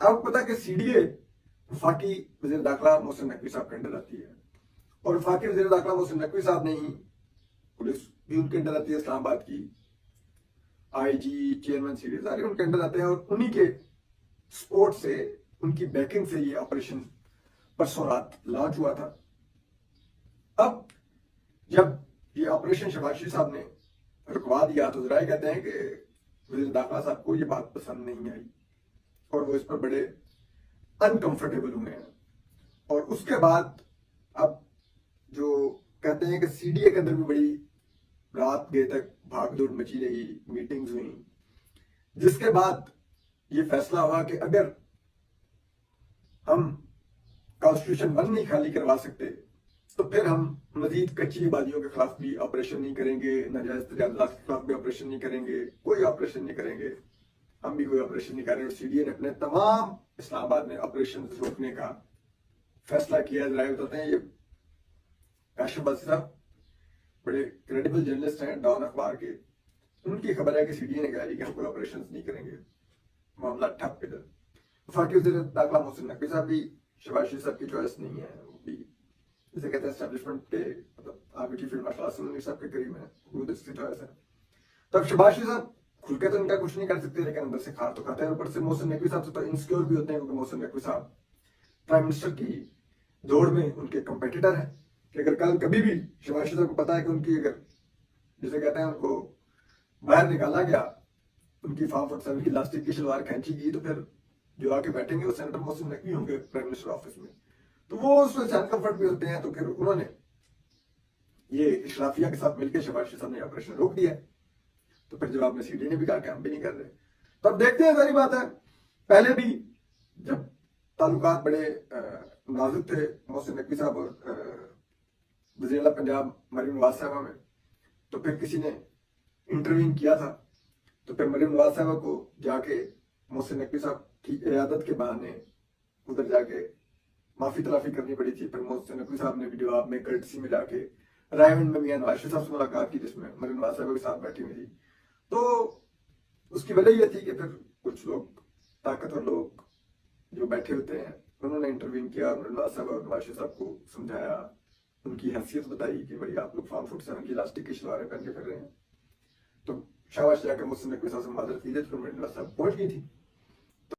आपको पता है कि CDA वफाकी वज़ीर दाखिला मोहसिन नकवी साहब के अंडर आती है, और वफाकी वज़ीर दाखिला मोहसिन नकवी साहब ने ही पुलिस भी उनके अंडर आती है, इस्लामाबाद की IG चेयरमैन CDA सारे उनके अंडर आते हैं, और उन्हीं के सपोर्ट से, उनकी बैकिंग से ये ऑपरेशन परसों रात लॉन्च हुआ था। अब जब ये ऑपरेशन शहबाज साहब ने रुकवा दिया तो जरा कहते हैं कि वज़ीर दाखिला साहब को ये बात पसंद नहीं आई और वो इस पर बड़े अनकंफर्टेबल हुए हैं। और उसके बाद अब जो कहते हैं कि CDA के अंदर भी बड़ी रात गए तक भागदौड़ मची रही, मीटिंग्स हुई, जिसके बाद ये फैसला हुआ कि अगर हम कॉन्स्टिट्यूशन 1 नहीं खाली करवा सकते तो फिर हम मजीद कच्ची आबादियों के खिलाफ भी ऑपरेशन नहीं करेंगे, नाजायज तजावुज़ात के खिलाफ भी ऑपरेशन नहीं करेंगे, कोई ऑपरेशन नहीं करेंगे, हम भी कोई ऑपरेशन नहीं करेंगे। और CDA ने अपने तमाम इस्लामाबाद में ऑपरेशन रोकने का फैसला किया। जरा बताते हैं, ये काशिफ बासी साहब बड़े क्रेडिबल जर्नलिस्ट हैं डॉन अखबार के, उनकी खबर है कि CDA ने कहा कि हम कोई ऑपरेशन नहीं करेंगे, मामला ठप इधर। वफाकी वज़ीर दाखिला मोहसिन नकवी साहब भी शहबाज शरीफ साहब की चॉइस नहीं है, वो भी जिसे कहते हैं एस्टेब्लिशमेंट के, मतलब आगे की फील्ड मार्शल आर्ट साहब के करीब है, वो इसकी चॉइस है। तब शहबाज शरीफ साहब खुल के तो इनका कुछ नहीं कर सकते, लेकिन अंदर से खार तो खाते हैं। ऊपर से मोहसिन नकवी साहब से तो इनसिक्योर भी होते हैं, क्योंकि मोहसिन नकवी साहब प्राइम मिनिस्टर की दौड़ में उनके कंपेटिटर हैं, कि अगर कल कभी भी शहबाज शरीफ साहब को पता है कि उनकी, अगर जिसे कहते हैं उनको बाहर निकाला गया, उनकी फॉर्म 47 की इलास्टिक की शलवार खींची गई, तो फिर जो आके बैठेंगे वो सेनेटर मोहसिन नकवी होंगे प्राइम मिनिस्टर ऑफिस में, तो वो उसमें अनकंफर्ट भी होते हैं। तो फिर उन्होंने ये इशराफिया के साथ मिलकर शहबाज शरीफ साहब ने ऑपरेशन रोक दिया। तो फिर जवाब में CDA ने भी कहा कि हम भी नहीं कर रहे। तो अब देखते हैं, सारी बात है, पहले भी जब ताल्लुकात बड़े नाजुक थे मोहसिन नकवी साहब और वज़ीर आला पंजाब मरीम नवाज साहबा में, तो फिर किसी ने इंटरवीन किया था, तो फिर मरीम नवाज साहबा को जाके मोहसिन नकवी साहब की इयादत के बहाने उधर जाके माफी तलाफी करनी पड़ी थी। फिर मोहसिन नकवी साहब ने भी जवाब में कर्टसी में जाके रायगंज में मियां नवाज शरीफ साहब से मुलाकात की, जिसमें मरीम नवाज साहबा के साथ बैठी हुई थी। तो उसकी वजह यह थी कि फिर कुछ लोग, ताकतवर लोग जो बैठे होते हैं, उन्होंने इंटरवीन किया, मरीम नवाज साहब और नवाज शरीफ साहब को समझाया, उनकी हैसियत बताई कि भाई आप लोग फॉर्म 47 की इलास्टिक की शलवारें पहन के फिर रहे हैं। तो शाबाश जाकर मोहसिन नकवी साहब से माजरत की, तो मरीम नवाज साहब पहुंच गई थी।